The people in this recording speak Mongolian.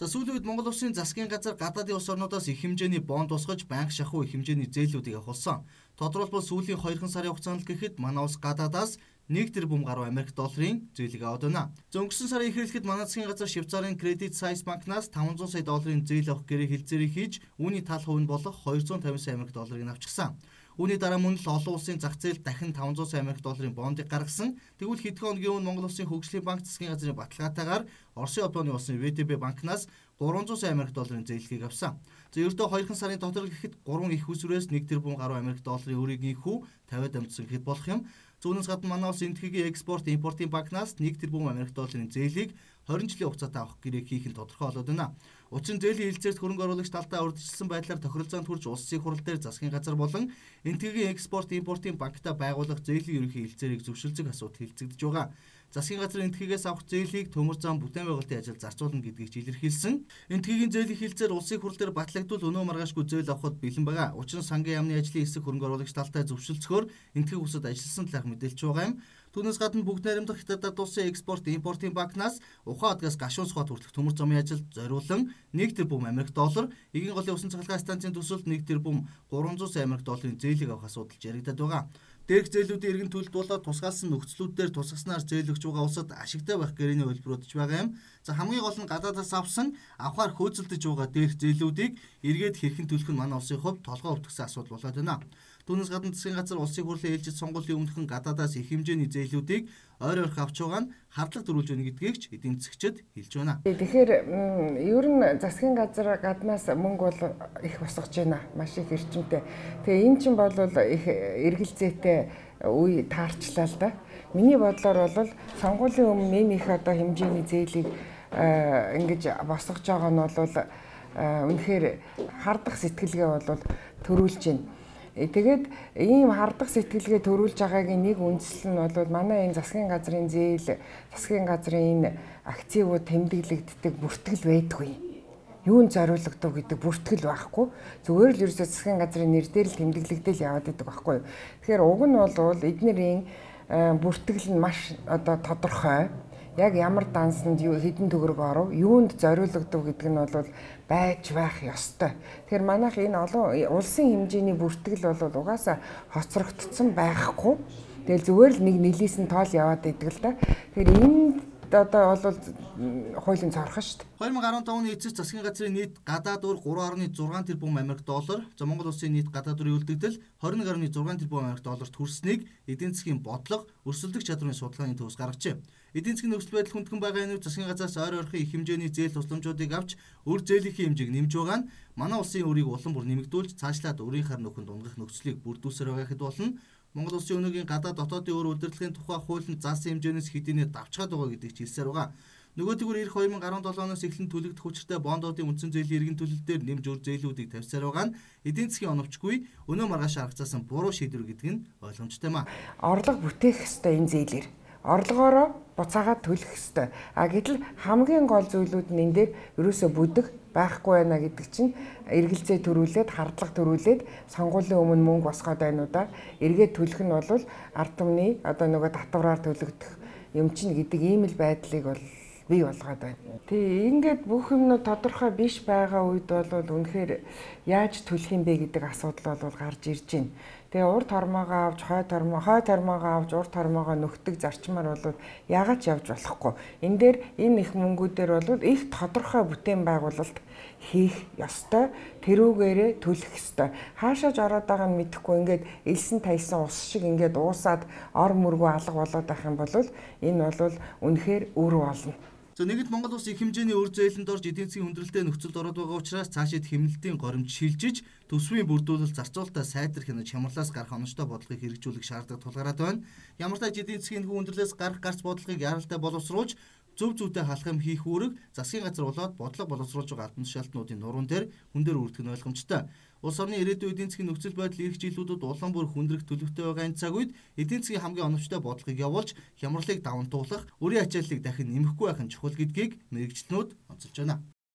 За сүүлийн үед Монгол Улсын засгийн газар гадаадын улс орнуудаас их хэмжээний бонд тусгаж банк шахуу их хэмжээний зээлүүдийг авахулсан. Тодорхойлбол сүүлийн 2 сарын хугацаанд гэхэд манай улс гадаадаас 1 тэрбум гаруй Америк долларын зээлийг аваад байна. За өнгөрсөн сарын эхлэлхэд манай засгийн газар Швейцарын Credit Suisse банкнаас 500 сая долларын зээл авах гэрээ хэлцээрийг хийж, үүний тал хувь нь болох 250 сая Америк долларыг авчихсан. Үүний дараа мөн л олон улсын зах зээл дахин 500 сая Америк долларын бондыг гаргасан. Тэгвэл хэдхэн хоногийн өмнө Монгол Улсын хөгжлийн банк засгийн газрын баталгаатайгаар Оросын холбооны улсын ВТБ банкнаас 300 сая Америк долларын зээлхийг авсан. За ердөө 2 сарын дотор гэхэд 3 их усүрээс 1 тэрбум гаруй Америк долларын өрийг инхүү 50-д амжсан гэхэд болох юм. Зүүнээс гадна манай улс энэтхэгийн экспорт импортын банкнаас 1 тэрбум Америк долларын зээлийг 20 жилийн хугацаатай авах гэрээг хийх нь тодорхой болоод байна. Учир нь зээлийн хэлцээрт хөрөнгө оруулагч талдаа урьдчилсан байдлаар тохиролцоонд хүрч улсын хурал дээр засгийн газар болон энэтхэгийн экспорт импортын банктай байгуулах зээлийн ерөнхий хэлцээрийг зөвшөөрөх асуудал хэлцэгдэж байгаа. Засгийн газар энэтхэгээс авах зээлийг төмөр зам бүтээн байгуулалтын ажил зарцуулна гэдгийг илэрхийлсэн. Энэтхэгийн зээлийн хэлцээр улсын хурал дээр батлагдвал өнөө маргаашгүй зээл авахд бэлэн байгаа. Учир нь сангийн яамны ажлын хэсэг хөрөнгө оруулагч талтай зөвшөлдсөөр энэтхэг усад ажилласан талаар мэдээлж байгаа юм. Түүнээс гадна бүгд найрамдах Хятадд улсын экспорт импортын банкнаас Ухаан хотоос Гашуун сухад хүртэх төмөр замын ажилд зориулан 1 тэрбум Америк доллар, Эгийн голын усан цахилгаан станцын төсөлд 1 тэрбум 300 сая Америк долларын зээлийг авах асуудал яригдаад байгаа. Дээрх зээлүүдийн иргэн төлөлд болоод тусгаалсан нөхцлүүд дээр тусгаснаар зээл өгч байгаа улсад ашигтай байх гэрээний хөлбөрөдөж байгаа юм. За хамгийн гол нь гадаадаас авсан авахаар хөөцөлдөж байгаа дээрх зээлүүдийг эргээд хэрхэн төлөх нь манай улсын хувьд толгой өвтгсөн асуудал болоод байна. Түүнээс гадна засгийн газар улсын хурлын ээлжид сонгуулийн өмнөхөн гадаадаас их хэмжээний зээлүүдийг ойр ойрхон авч байгаа нь хардлага төрүүлж байна гэдгийг ч эдийн засгчид хэлж байна. Тэгэхээр ер нь засгийн газар гаднаас мөнгө бол их босгож байна. Маш их эрчимтэй. Тэгээ энэ чинь бол их эргэлзээтэй үе таарчлаа л да. Миний бодлоор бол сонгуулийн өмнө ийм их одоо хэмжээний зээлийг ингэж босгож байгаа нь бол үнэхээр хардах сэтгэлгээ бол төрүүлж байна. Тэгээд ийм хардах сэтгэлгээ төрүүлж байгаагийн нэг үндсэл нь бол манай энэ засгийн газрын зээл, засгийн газрын энэ акцивууд тэмдэглэгддэг бүртгэл байдгүй. Юунд зориулагдав гэдэг бүртгэл байхгүй. Зүгээр л ерөөсөө засгийн газрын нэр дээр л тэмдэглэгдэл яваад байдаг байхгүй. Тэгэхээр уг нь бол эднэрийн бүртгэл нь маш одоо тодорхой. Яг ямар дансанд хэдэн төгрөг оров, юунд зориулагдав гэдэг нь бол байж байх ёстой. Тэгэхээр манайх энэ олон улсын хэмжээний бүртгэл бол угаасаа хоцрогдсон байхгүй. Тэгэл зүгээр л нэг нэлээсэн тоол яваад идэг л да. Тэгэхээр энэ одоо бол хуулийн цорхон шүү дээ. 2015 оны эцэст засгийн газрын нийт гадаад өр 3.6 тэрбум Америк доллар, за Монгол улсын нийт гадаад өрийн үлдэгдэл 21.6 тэрбум Америк долларт хүрснийг эдийн засгийн бодлого, өрсөлдөх чадрын судалгааны төвс гаргажээ. Эдийн засгийн нөхцөл байдал хүндхэн байгаа энэ засгийн газраас ойр ойрхон их хэмжээний зээл тусламжуудыг авч өр зээлийн хэмжээг нэмж байгаа нь манай улсын өрийг улам бүр нэмэгдүүлж цаашлаад өрийн хар нөхөнд унгах нөхцөлийг бүрдүүлсээр байгаа гэхэд болно. Монгол улсын өнөөгийн гадаад дотоодын өр удирдлагын тухай хуулинд заасан хэмжээнээс хэдийнэ давчгаад байгаа гэдгийг хэлсээр байгаа. Нөгөөдгөр ирэх 2017 оноос эхлэн төлөгдөх хүчтэй бондуудын үндсэн зээлийн иргэн төлөлт дээр нэмж өр зээлүүдийг тавьсаар байгаа нь эдийн засгийн оновчгүй өнөө маргааш аргацаасан буруу шийдвэр гэдэг нь ойлгомжтой маа. Орлого бүтээх ёстой энэ зээлээр. Орлогоороо буцаагаад төлөх ёстой. Гэтэл хамгийн гол зүйлүүд нь энэ дээр ерөөсөө бүдэх байхгүй байна гэдэг чинь эргэлзээ төрүүлээд, хардлага төрүүлээд сонгуулийн өмнө мөнгө босгоод байнуудаа эргээд төлөх нь бол ард түмний одоо нөгөө татвараар төлөгдөх юм чинь гэдэг ийм л байдлыг бол бий болгоод байна. Тэгээ ингээд бүх юмнууд тодорхой биш байгаа үед бол үнэхээр яаж төлөх юм бэ гэдэг асуудал бол гарч ирж байна. Тэгээ урд тормоогоо авч, хой тормоогоо авч, урд тормоогоо нөхдөг зарчмаар бол яагаад ч явж болохгүй. Энэ дээр энэ их мөнгүүдээр бол их тодорхой бүтээн байгуулалт хийх ёстой, тэрүүгээрээ төлөх ёстой. Хаашааж ороод байгаа нь мэдэхгүй ингээд элсэн тайсан ус шиг ингээд уусаад ор мөргөө алга болоод байх юм бол энэ бол үнэхээр үр болно. За нэгд Монгол улс их хэмжээний өр зээлэнд орж эдийн засгийн хүндрэлтэй нөхцөлд ороод байгаа учраас цаашид хэмнэлтийн горимж шилжиж төсвийн бүрдүүлэлт зарцуулалтаа сайдар хянаж хямралаас гарах оновчтой бодлогыг хэрэгжүүлэх шаардлага тулгараад байна. Ямар ч эдийн засгийн хүндрэлээс гарах гарц бодлогыг яралтай боловсруулж зөв зүйтэй халахын хийх үүрэг засгийн газар болоод бодлого боловсруулж байгаа албан тушаалтнуудын нуруунд дээр хүн дээр үүрдэх нь ойлгомжтой. Улс орны ирээдүйн эдийн засгийн нөхцөл байдал ирэх жилүүдэд улаан бүр хүндрэх төлөвтэй байгаа энэ цаг үед эдийн засгийн хамгийн оновчтой бодлогыг явуулж хямралыг даван туулах, өрийн ачааллыг дахин нэмэхгүй байх нь чухал гэдгийг мэрэгчлэнүүд онцолж байна.